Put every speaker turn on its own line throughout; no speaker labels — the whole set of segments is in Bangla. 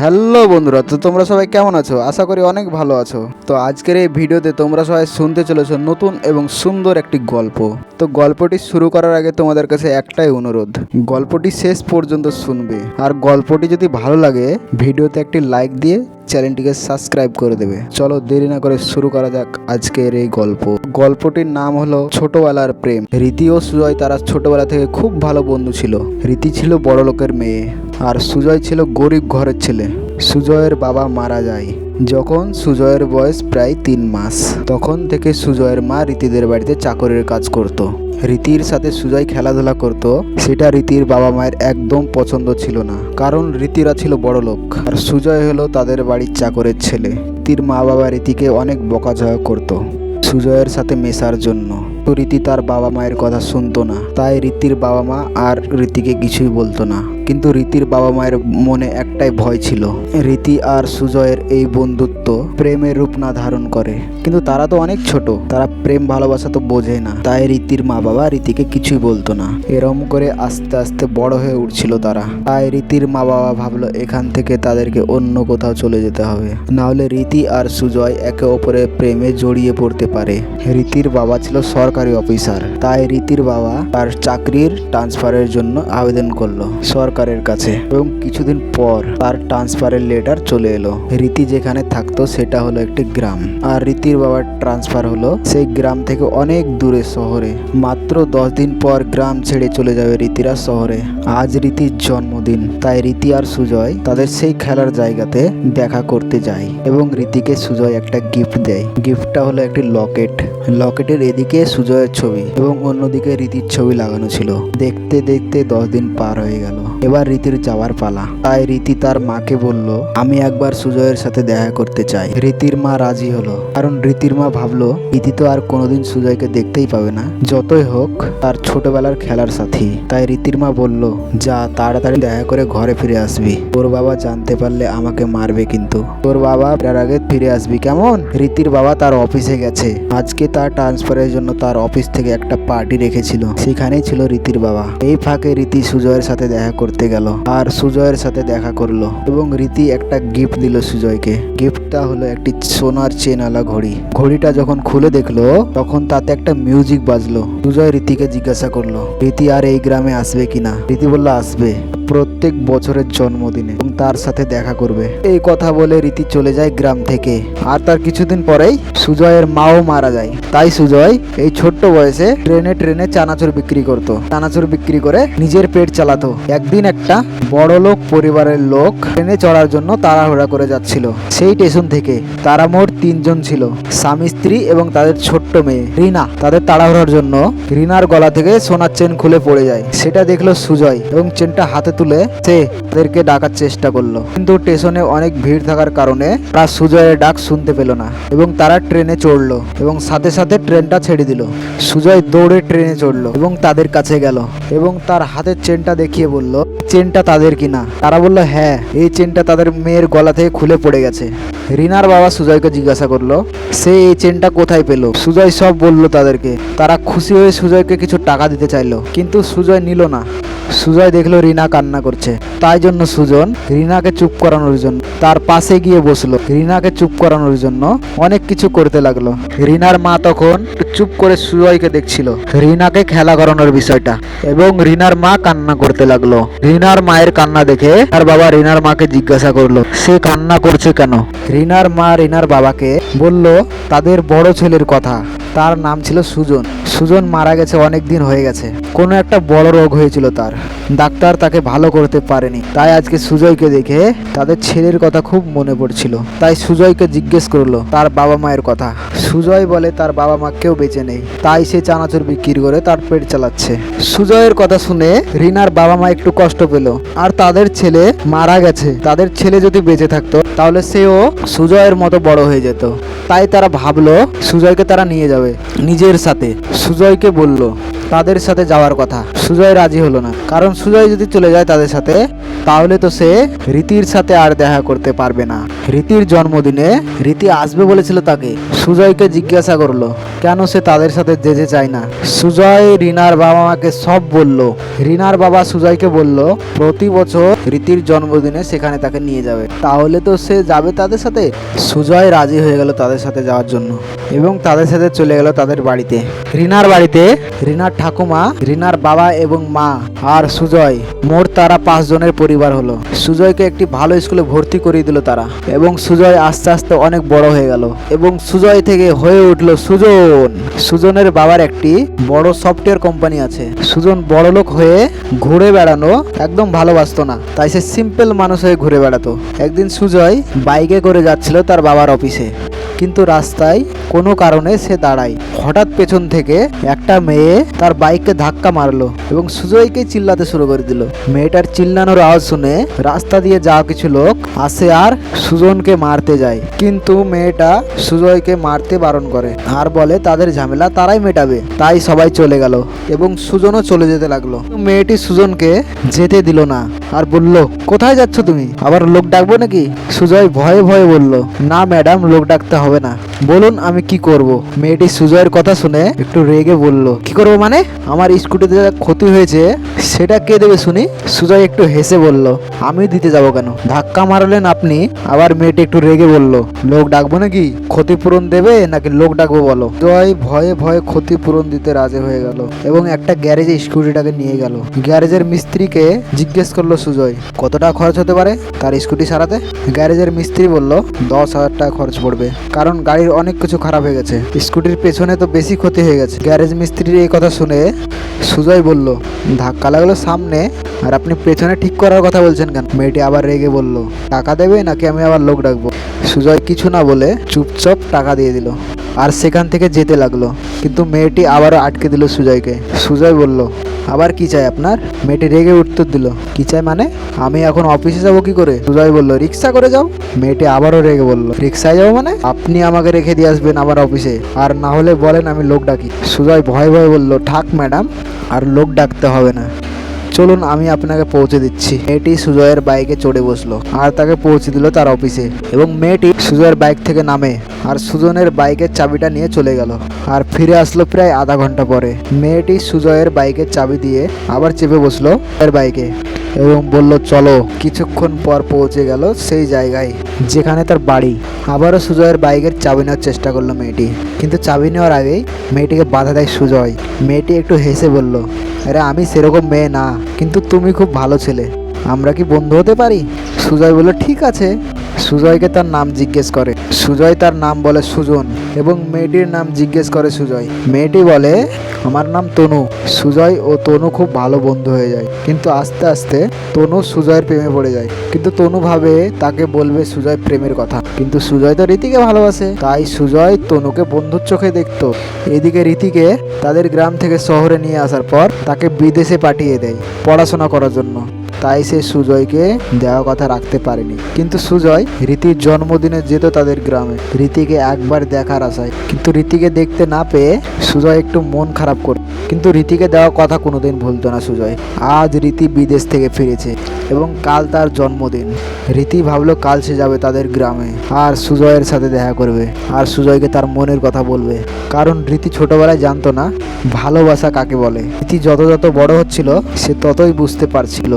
হ্যালো বন্ধুরা, তো তোমরা সবাই কেমন আছো? আশা করি অনেক ভালো আছো। তো আজকের এই ভিডিওতে তোমরা সবাই শুনতে চলেছো নতুন এবং সুন্দর একটি গল্প। তো গল্পটি শুরু করার আগে তোমাদের কাছে একটাই অনুরোধ, গল্পটি শেষ পর্যন্ত শুনবে। আর গল্পটি যদি ভালো লাগে ভিডিওতে একটি লাইক দিয়ে চ্যানেলটিকে সাবস্ক্রাইব করে দেবে। চলো দেরি না করে শুরু করা যাক আজকের এই গল্প। গল্পটির নাম হলো ছোটবেলার প্রেম। রীতি ও সুজয় তারা ছোটবেলা থেকে খুব ভালো বন্ধু ছিল। রীতি ছিল বড় লোকের মেয়ে আর সুজয় ছিল গরিব ঘরের ছেলে। সুজয়ের বাবা মারা যায় যখন সুজয়ের বয়স প্রায় 3 মাস। তখন থেকে সুজয়ের মা রীতিদের বাড়িতে চাকরের কাজ করত। রীতির সাথে সুজয় খেলাধুলা করত, সেটা রীতির বাবা মায়ের একদম পছন্দ ছিল না, কারণ রীতিরা ছিল বড় লোক আর সুজয় হলো তাদের বাড়ির চাকরের ছেলে। রীতির মা বাবা রীতিকে অনেক বকাঝকা করত সুজয়ের সাথে মেশার জন্য। তো রীতি তার বাবা মায়ের কথা শুনতো না, তাই রীতির বাবা মা আর রীতিকে কিছুই বলতো না। কিন্তু রীতির বাবা মায়ের মনে একটাই ভয় ছিল, রীতি আর সুজয়ের এই বন্ধুত্ব প্রেমের রূপ না ধারণ করে। কিন্তু তারা তো অনেক ছোট, তারা প্রেম ভালোবাসা তো বোঝে না, তাই রীতির মা বাবা রীতিকে কিছুই বলতো না। এরম করে আস্তে আস্তে বড় হয়ে উঠছিল তারা। তাই রীতির মা বাবা ভাবলো এখান থেকে তাদেরকে অন্য কোথাও চলে যেতে হবে, নাহলে রীতি আর সুজয় একে অপরের প্রেমে জড়িয়ে পড়তে পারে। রীতির বাবা ছিল সরকারি অফিসার, তাই রীতির বাবা তার চাকরির ট্রান্সফারের জন্য আবেদন করলো সরকারের কাছে, এবং কিছুদিন পর তার ট্রান্সফারের লেটার চলে এলো। রীতি যেখানে থাকতো সেটা হলো একটি গ্রাম, আর রীতির বাবার ট্রান্সফার হলো সেই গ্রাম থেকে অনেক দূরে শহরে। মাত্র 10 দিন পর গ্রাম ছেড়ে চলে যাবে রীতিরা শহরে। আজ রীতির জন্মদিন, তাই রীতি আর সুজয় তাদের সেই খেলার জায়গাতে দেখা করতে যায় এবং রীতিকে সুজয় একটা গিফট দেয়। গিফটটা হলো একটি লকেট। লকেটের এদিকে সুজয়ের ছবি এবং অন্যদিকে রীতির ছবি লাগানো ছিল। দেখতে দেখতে 10 দিন পার হয়ে গেল। এবার রীতির যাওয়ার পালা। তাই রীতি তার মাকে বলল, আমি একবার সুজয়ের সাথে দেখা করতে চাই। রীতির মা রাজি হলো, কারণ রীতির মা ভাবলো রীতি তো আর কোনোদিন সুজয়কে দেখতেই পাবে না, যতই হোক তার ছোটবেলার খেলার সাথী। তাই রীতির মা বলল, যা তাড়াতাড়ি দেখা করে ঘরে ফিরে আসবি, তোর বাবা জানতে পারলে আমাকে মারবে, কিন্তু তোর বাবা ফেরার আগে ফিরে আসবি, কেমন? রীতির বাবা তার অফিসে গেছে। আজকে তার ট্রান্সফারের জন্য তার অফিস থেকে একটা পার্টি রেখেছিল, সেখানেই ছিল রীতির বাবা। এই ফাঁকে রীতি সুজয়ের সাথে দেখা করতে গেল আর সুজয়ের সাথে দেখা করলো, এবং রীতি একটা গিফট দিল সুজয়কে। গিফটটা হলো একটি সোনার চেনওয়ালা ঘড়ি। ঘড়িটা যখন খুলে দেখলো তখন তাতে একটা মিউজিক বাজলো। সুজয় রীতিকে জিজ্ঞাসা করলো, রীতি আর এই গ্রামে আসবে কিনা? রীতি বলল, আসবে, প্রত্যেক বছরের জন্মদিনে, এবং তার সাথে দেখা করবে। এই কথা বলে রীতি চলে যায় গ্রাম থেকে। আর তার কিছুদিন পরেই সুজয়ের মাও মারা যায়। তাই সুজয় এই ছোট্ট বয়সে ট্রেনে ট্রেনে চানাচুর বিক্রি করতো। চানাচুর বিক্রি করে নিজের পেট চালাতো। একদিন একটা বড় লোক পরিবারের লোক ট্রেনে চড়ার জন্য তাড়াহুড়া করে যাচ্ছিল। সেই স্টেশন থেকে তারা মোট 3 জন ছিল, স্বামী স্ত্রী এবং তাদের ছোট্ট মেয়ে রিনা। তাদের তাড়াহুড়ার জন্য রিনার গলা থেকে সোনার চেন খুলে পড়ে যায়। সেটা দেখলো সুজয় এবং চেনটা হাতে তুলে সে তাদেরকে ডাকার চেষ্টা করলো, কিন্তু স্টেশনে অনেক ভিড় থাকার কারণে তারা সুজয়ের ডাক শুনতে পেল না এবং তারা ট্রেনে চড়লো এবং সাথে সাথে ট্রেনটা ছেড়ে দিল। সুজয় দৌড়ে ট্রেনে চড়লো এবং তাদের কাছে গেল এবং তার হাতের চেনটা দেখিয়ে বলল, চেনটা তাদের কিনা? তারা বলল, হ্যাঁ, এই চেনটা তাদের মেয়ের গলা থেকে খুলে পড়ে গেছে। রিনার বাবা সুজয়কে জিজ্ঞাসা করলো, সে এই চেনটা কোথায় পেল? সুজয় সব বলল তাদেরকে। তারা খুশি হয়ে সুজয়কে কিছু টাকা দিতে চাইলো, কিন্তু সুজয় নিল না। সুজয় দেখলো রিনা কান্না করছে, তাই জন্য সুজন রিনাকে চুপ করানোর জন্য তার পাশে গিয়ে বসলো। রিনাকে চুপ করানোর জন্য অনেক কিছু করতে লাগলো। রিনার মা তখন চুপ করে সুজয়কে দেখছিল রিনাকে খেলা করানোর বিষয়টা, এবং রিনার মা কান্না করতে লাগলো। রিনার মায়ের কান্না দেখে তার বাবা রিনার মাকে জিজ্ঞাসা করলো, সে কান্না করছে কেন? রিনার মা রিনার বাবাকে বলল তাদের বড় ছেলের কথা। তার নাম ছিল সুজন। সুজন মারা গেছে, অনেক দিন হয়ে গেছে। কোনো একটা বড় রোগ হয়েছিল তার, ডাক্তার তাকে ভালো করতে পারেনি। তাই আজকে সুজয়কে দেখে তাদের ছেলের কথা খুব মনে পড়ছিল। তাই সুজয়কে জিজ্ঞেস করলো তার বাবা মায়ের কথা। সুজয় বলে তার বাবা মা কেউ বেঁচে নেই, তাই সে চানাচুর বিক্রি করে তার পেট চালাচ্ছে। সুজয়ের কথা শুনে রিনার বাবা মা একটু কষ্ট পেল, আর তাদের ছেলে মারা গেছে। তাদের ছেলে যদি বেঁচে থাকতো তাহলে সেও সুজয়ের মতো বড় হয়ে যেত। তাই তারা ভাবলো সুজয়কে তারা নিয়ে যাবে নিজের সাথে। সুজয়কে বলল, তাদের সাথে যাওয়ার কথা। সুজয় রাজি হলো না, কারণ সুজয় যদি চলে যায় তাদের সাথে তাহলে তো সে রীতির সাথে আর দেখা করতে পারবে না। রীতির জন্মদিনে রীতি আসবে বলেছিল তাকে। সুজয়কে জিজ্ঞাসা করলো কেন সে তাদের সাথে যেতে চায় না। সুজয় রিনার বাবা মাকে সব বলল। রিনার বাবা সুজয়কে বলল প্রতি বছর রীতির জন্মদিনে সেখানে তাকে নিয়ে যাবে, তাহলে তো সে যাবে তাদের সাথে। সুজয় রাজি হয়ে গেল তাদের সাথে যাওয়ার জন্য এবং তাদের সাথে চলে গেল তাদের বাড়িতে। রিনার বাড়িতে রিনার ঠাকুমা, রিনার বাবা এবং মা আর সুজয়, মোট তারা 5 জনের পরিবার হলো। সুজয়কে একটি ভালো স্কুলে ভর্তি করিয়ে দিল তারা এবং সুজয় আস্তে আস্তে অনেক বড় হয়ে গেল এবং সুজয় থেকে হয়ে উঠলো সুজন। সুজনের বাবার একটি বড় সফটওয়্যার কোম্পানি আছে। সুজন বড়লোক হয়ে ঘুরে বেড়ানো একদম ভালোবাসতো না, তাই সে সিম্পল মানুষ হয়ে ঘুরে বেড়াতো। একদিন সুজয় বাইকে করে যাচ্ছিল তার বাবার অফিসে, কিন্তু রাস্তায় কোনো কারণে সে দাঁড়ায়। হঠাৎ পেছন থেকে একটা মেয়ে তার বাইককে ধাক্কা মারলো এবং সুজয়কে চিল্লাতে শুরু করে দিল। মেয়েটার চিল্লানোর আওয়াজ শুনে রাস্তা দিয়ে যাওয়া কিছু লোক আসে আর সুজনকে মারতে যায়, কিন্তু মেয়েটা সুজয়কে মারতে বারণ করে আর বলে তাদের ঝামেলা তারাই মেটাবে। তাই সবাই চলে গেল এবং সুজনও চলে যেতে লাগলো। মেয়েটি সুজনকে যেতে দিল না আর বলল কোথায় যাচ্ছ তুমি, আবার লোক ডাকবো নাকি? সুজয় ভয়ে ভয়ে বলল না ম্যাডাম, লোক ডাকতে হবে না, বলুন আমি কি করব। মেয়েটি সুজয়ের কথা শুনে একটু রেগে বলল কি করবো মানে, আমার স্কুটিতে যা ক্ষতি হয়েছে সেটা কে দেবে শুনি? সুজয় একটু হেসে বলল আমি দিতে যাব কেন, ধাক্কা মারলেন আপনি। আবার মেয়েটি একটু রেগে বলল লোক ডাকবো নাকি, ক্ষতিপূরণ দেবে নাকি লোক ডাকবো বলো। সুজয় ভয়ে ভয়ে ক্ষতিপূরণ দিতে রাজি হয়ে গেল এবং একটা গ্যারেজে স্কুটিটাকে নিয়ে গেল। গ্যারেজের মিস্ত্রিকে জিজ্ঞেস করলো সুজয় কত টাকা খরচ হতে পারে তার স্কুটি সারাতে। গ্যারেজের মিস্ত্রি বলল 10,000 টাকা খরচ পড়বে, কারণ গাড়ির অনেক কিছু খারাপ হয়ে গেছে, স্কুটির পেছনে তো বেশি ক্ষতি হয়ে গেছে। গ্যারেজ মিস্ত্রির এই কথা শুনে সুজয় বলল ধাক্কা লাগলো সামনে আর আপনি পেছনে ঠিক করার কথা বলছেন কেন? মেয়েটি আবার রেগে বলল টাকা দেবে নাকি আমি আবার লোক ডাকবো? সুজয় কিছু না বলে চুপচাপ টাকা দিয়ে দিল আর সেখান থেকে যেতে লাগলো, কিন্তু মেয়েটি আবারও আটকে দিল সুজয়কে। সুজয় বলল আবার কি চাই আপনার? মেয়েটি রেগে উত্তর দিল কি চাই মানে, আমি এখন অফিসে যাবো কি করে? সুজয় বলল রিক্সা করে যাও। মেয়েটি আবারও রেগে বলল রিক্সায় যাবো মানে, আপনি আমাকে রেখে দিয়ে আসবেন আবার অফিসে, আর না হলে বলেন আমি লোক ডাকি। সুজয় ভয়ে ভয়ে বলল থাক ম্যাডাম, আর লোক ডাকতে হবে না, চলুন আমি আপনাকে পৌঁছে দিচ্ছি। মেয়েটি সুজয়ের বাইকে চড়ে বসলো আর তাকে পৌঁছে দিল তার অফিসে এবং মেয়েটি সুজয়ের বাইক থেকে নামে আর সুজনের বাইকের চাবিটা নিয়ে চলে গেল আর ফিরে আসলো প্রায় আধা ঘন্টা পরে। মেয়েটি সুজয়ের বাইকের চাবি দিয়ে আবার চেপে বসলো এর বাইকে এবং বলল চলো। কিছুক্ষণ পর পৌঁছে গেল সেই জায়গায় যেখানে তার বাড়ি। আবারও সুজয়ের বাইকের চাবি নেওয়ার চেষ্টা করলো মেয়েটি, কিন্তু চাবি নেওয়ার আগেই মেয়েটিকে বাধা দেয় সুজয়। মেয়েটি একটু হেসে বলল আরে আমি সেরকম মেয়ে না, কিন্তু তুমি খুব ভালো ছেলে, আমরা কি বন্ধু হতে পারি? সুজয় বলল ঠিক আছে। সুজয়কে তার নাম জিজ্ঞেস করে। সুজয় তার নাম বলে সুজন এবং মেয়েটির নাম জিজ্ঞেস করে সুজয়। মেয়েটি বলে আমার নাম তনু। সুজয় ও তনু খুব ভালো বন্ধু হয়ে যায়, কিন্তু আস্তে আস্তে তনু সুজয়ের প্রেমে পড়ে যায়। কিন্তু তনু ভাবে তাকে বলবে সুজয় প্রেমের কথা, কিন্তু সুজয় তো রীতিকে ভালোবাসে, তাই সুজয় তনুকে বন্ধুর চোখে দেখতো। এদিকে রীতিকে তাদের গ্রাম থেকে শহরে নিয়ে আসার পর তাকে বিদেশে পাঠিয়ে দেয় পড়াশোনা করার জন্য, তাই সে সুজয়কে দেওয়া কথা রাখতে পারেনি। কিন্তু সুজয় রীতির জন্মদিনে যেত তাদের গ্রামে রীতিকে একবার দেখার আশায়, কিন্তু রীতিকে দেখতে না পেয়ে সুজয় একটু মন খারাপ করত, কিন্তু রীতিকে দেওয়া কথা কোনোদিন ভুলতো না সুজয়। আজ রীতি বিদেশ থেকে ফিরেছে এবং কাল তার জন্মদিন। রীতি ভাবলো কাল সে যাবে তাদের গ্রামে আর সুজয়ের সাথে দেখা করবে আর সুজয়কে তার মনের কথা বলবে, কারণ রীতি ছোটবেলায় জানতো না ভালোবাসা কাকে বলে। রীতি যত যত বড় হচ্ছিল সে ততই বুঝতে পারছিল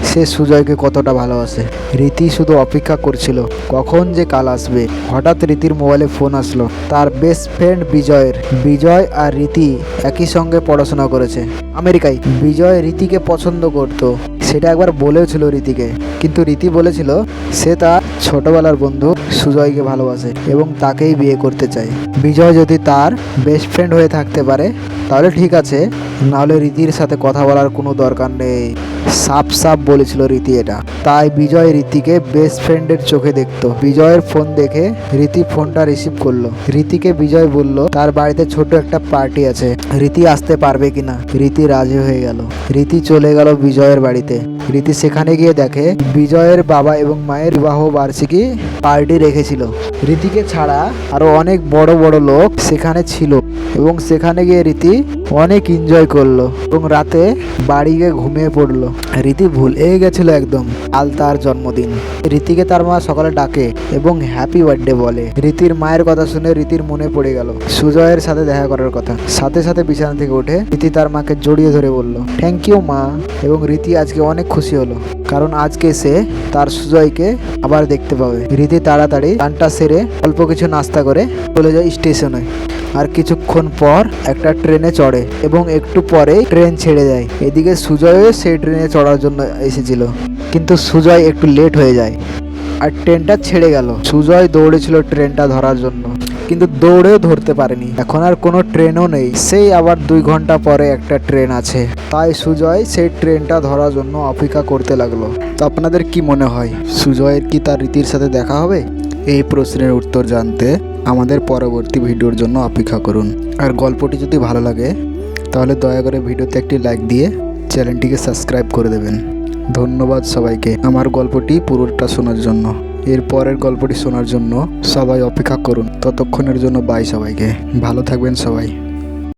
সে সুজয়কে কতটা ভালোবাসে। রীতি শুধু অপেক্ষা করছিল কখন যে কাল আসবে। হঠাৎ রীতির মোবাইলে ফোন আসলো তার বেস্ট ফ্রেন্ড বিজয়ের। বিজয় আর রীতি একই সঙ্গে পড়াশোনা করেছে আমেরিকায়। বিজয় রীতিকে পছন্দ করত, সেটা একবার বলেও ছিল রীতিকে, কিন্তু রীতি বলেছিল সে তার ছোটবেলার বন্ধু সুজয়কে ভালোবাসে এবং তাকেই বিয়ে করতে চায়। বিজয় যদি তার বেস্ট ফ্রেন্ড হয়ে থাকতে পারে তাহলে ঠিক আছে, নাহলে রীতির সাথে কথা বলার কোনো দরকার নেই। সাপ সাপ বলেছিল রীতি এটা। তাই বিজয় রীতিকে বেস্ট ফ্রেন্ডের চোখে দেখতো। বিজয়ের ফোন দেখে রীতি ফোনটা রিসিভ করলো। রীতিকে বিজয় বলল তার বাড়িতে ছোট একটা পার্টি আছে, রীতি আসতে পারবে কিনা। রীতি রাজি হয়ে গেল। রীতি চলে গেল বিজয়ের বাড়িতে রীতি সেখানে গিয়ে দেখে বিজয়ের বাবা এবং মায়ের বিবাহ বার্ষিকী পার্টি রেখেছিল। রীতিকে ছাড়া আরো অনেক বড় বড় লোক সেখানে ছিল এবং সেখানে গিয়ে রীতি অনেক এনজয় করলো এবং রাতে বাড়ি গিয়ে ঘুমিয়ে পড়লো। রীতি ভুলে গেছিল একদম কাল তার জন্মদিন। রীতিকে তার মা সকালে ডাকে এবং হ্যাপি বার্থডে বলে। রীতির মায়ের কথা শুনে রীতির মনে পড়ে গেল সুজয়ের সাথে দেখা করার কথা। সাথে সাথে বিছানা থেকে উঠে রীতি তার মাকে জড়িয়ে ধরে বলল থ্যাংক ইউ মা। এবং রীতি আজকে অনেক খুশি হলো কারণ আজকে সে তার সুজয়কে আবার দেখতে পাবে। রীতি তাড়াতাড়ি গানটা সেরে অল্প কিছু নাস্তা করে চলে যায় স্টেশনে। আর কিছুক্ষণ পর একটা ট্রেনে চড়ে এবং একটু পরেই ট্রেন ছেড়ে যায়। এদিকে সুজয়ও সেই ট্রেনে চড়ার জন্য এসেছিল, কিন্তু সুজয় একটু লেট হয়ে যায় আর ট্রেনটা ছেড়ে গেল। সুজয় দৌড়েছিল ট্রেনটা ধরার জন্য, কিন্তু দৌড়েও ধরতে পারেনি। এখন আর কোনো ট্রেনও নেই, সেই আবার 2 ঘন্টা পরে একটা ট্রেন আছে। তাই সুজয় সেই ট্রেনটা ধরার জন্য অপেক্ষা করতে লাগলো। তো আপনাদের কি মনে হয়, সুজয়ের কি তার রীতির সাথে দেখা হবে? এই প্রশ্নের উত্তর জানতে আমাদের পরবর্তী ভিডিওর জন্য অপেক্ষা করুন। আর গল্পটি যদি ভালো লাগে তাহলে দয়া করে ভিডিওতে একটি লাইক দিয়ে চ্যানেলটিকে সাবস্ক্রাইব করে দেবেন। ধন্যবাদ সবাইকে আমার গল্পটি পুরোটা শোনার জন্য। এর পরের গল্পটি শোনার জন্য সবাই অপেক্ষা করুন। ততক্ষণের জন্য বাই সবাইকে। ভালো থাকবেন সবাই।